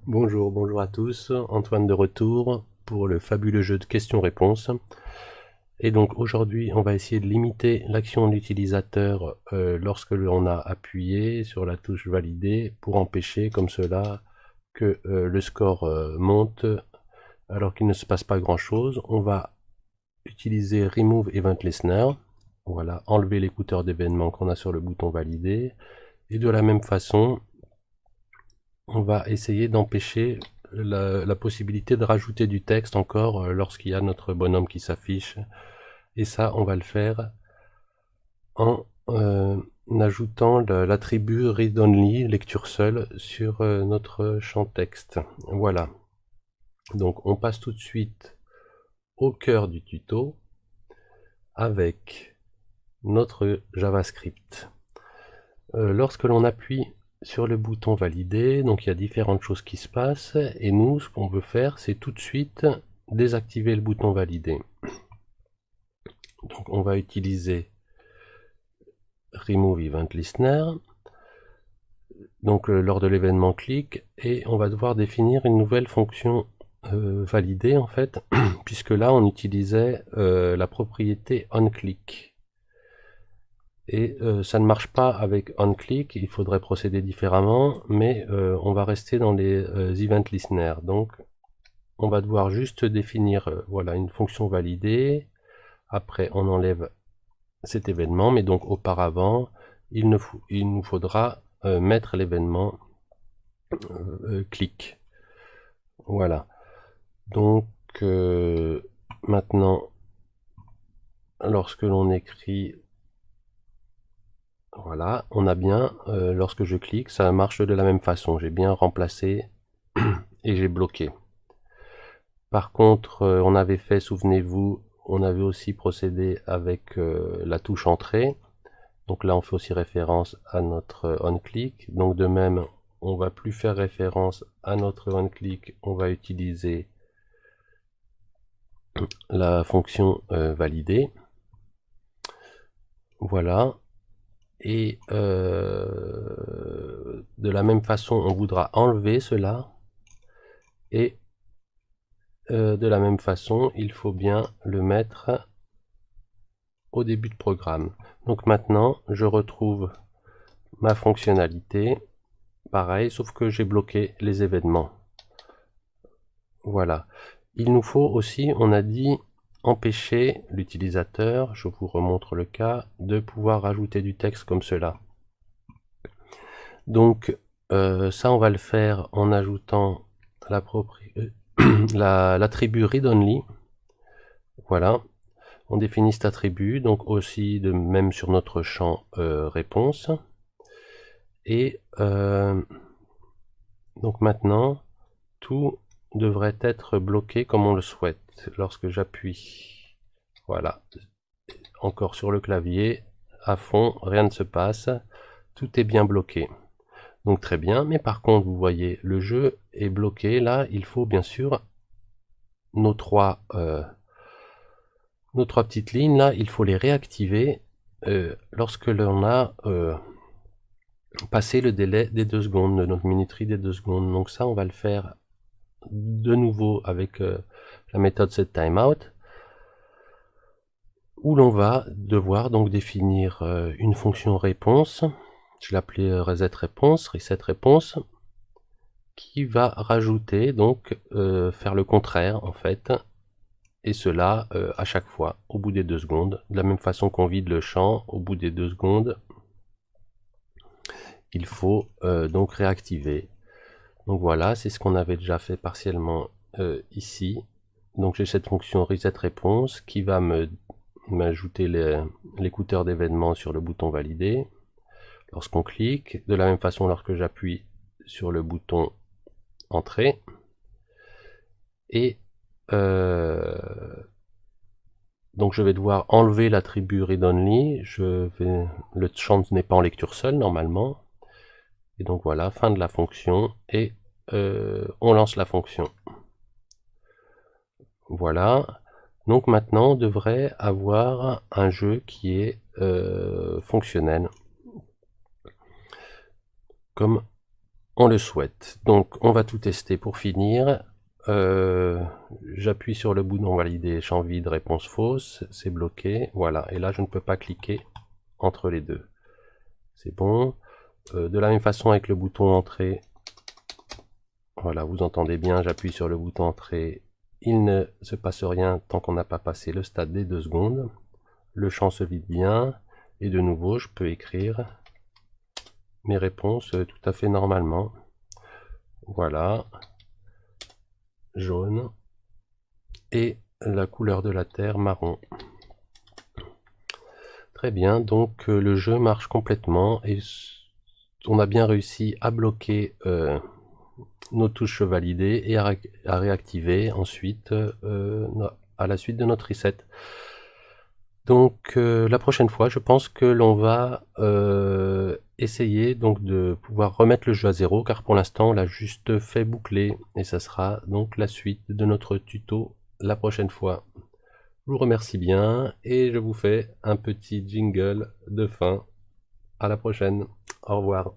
Bonjour à tous, Antoine de retour pour le fabuleux jeu de questions-réponses. Et donc aujourd'hui, on va essayer de limiter l'action de l'utilisateur lorsque l'on a appuyé sur la touche valider pour empêcher comme cela que le score monte alors qu'il ne se passe pas grand chose. On va utiliser Remove Event Listener, voilà, enlever l'écouteur d'événement qu'on a sur le bouton valider. Et de la même façon, on va essayer d'empêcher la possibilité de rajouter du texte encore lorsqu'il y a notre bonhomme qui s'affiche. Et ça, on va le faire en ajoutant l'attribut read only, lecture seule, sur notre champ texte. Voilà. Donc on passe tout de suite au cœur du tuto avec notre JavaScript. Lorsque l'on appuie sur le bouton valider, donc il y a différentes choses qui se passent, et nous, ce qu'on veut faire, c'est tout de suite désactiver le bouton valider. Donc on va utiliser Remove Event Listener, donc lors de l'événement click, et on va devoir définir une nouvelle fonction valider en fait, puisque là on utilisait la propriété onClick. Et ça ne marche pas avec onClick, il faudrait procéder différemment, mais on va rester dans les event listener. Donc on va devoir juste définir voilà, une fonction validée. Après on enlève cet événement, mais donc auparavant il nous faudra mettre l'événement click. Voilà. Donc maintenant, lorsque l'on écrit voilà, on a bien, lorsque je clique, ça marche de la même façon. J'ai bien remplacé et j'ai bloqué. Par contre, on avait fait, souvenez-vous, on avait aussi procédé avec la touche entrée. Donc là, on fait aussi référence à notre onClick. Donc de même, on va plus faire référence à notre onClick. On va utiliser la fonction valider. Voilà. Et de la même façon, on voudra enlever cela. Et de la même façon, il faut bien le mettre au début de programme. Donc maintenant, je retrouve ma fonctionnalité. Pareil, sauf que j'ai bloqué les événements. Voilà. Il nous faut aussi, on a dit, empêcher l'utilisateur, je vous remontre le cas, de pouvoir rajouter du texte comme cela. Donc ça, on va le faire en ajoutant l'attribut read-only. Voilà. On définit cet attribut, donc aussi de même sur notre champ réponse. Et donc maintenant, tout devrait être bloqué comme on le souhaite. Lorsque j'appuie, voilà, encore sur le clavier, à fond, rien ne se passe, tout est bien bloqué. Donc très bien, mais par contre, vous voyez, le jeu est bloqué. Là, il faut bien sûr nos trois petites lignes, là, il faut les réactiver lorsque l'on a passé le délai des 2 secondes, de notre minuterie des 2 secondes. Donc ça, on va le faire de nouveau avec la méthode setTimeout, où l'on va devoir donc définir une fonction réponse, je l'ai appelée reset réponse, qui va rajouter, donc faire le contraire en fait, et cela à chaque fois, au bout des 2 secondes. De la même façon qu'on vide le champ, au bout des 2 secondes, il faut donc réactiver. Donc voilà, c'est ce qu'on avait déjà fait partiellement ici. Donc j'ai cette fonction reset-réponse qui va m'ajouter l'écouteur d'événement sur le bouton valider lorsqu'on clique. De la même façon, lorsque j'appuie sur le bouton entrée. Et donc je vais devoir enlever l'attribut read-only. Le champ n'est pas en lecture seule normalement. Et donc voilà, fin de la fonction. Et on lance la fonction. Voilà. Donc maintenant, on devrait avoir un jeu qui est fonctionnel. Comme on le souhaite. Donc on va tout tester pour finir. J'appuie sur le bouton valider, champ vide, réponse fausse, c'est bloqué, voilà, et là je ne peux pas cliquer entre les deux. C'est bon. De la même façon avec le bouton entrée, voilà, vous entendez bien, j'appuie sur le bouton entrée, il ne se passe rien tant qu'on n'a pas passé le stade des 2 secondes. Le champ se vide bien, et de nouveau je peux écrire mes réponses tout à fait normalement. Voilà, jaune, et la couleur de la terre marron. Très bien, donc le jeu marche complètement et on a bien réussi à bloquer nos touches validées et à réactiver ensuite à la suite de notre reset. Donc la prochaine fois, je pense que l'on va essayer donc de pouvoir remettre le jeu à zéro, car pour l'instant on l'a juste fait boucler, et ça sera donc la suite de notre tuto la prochaine fois. Je vous remercie bien et je vous fais un petit jingle de fin. À la prochaine. Au revoir.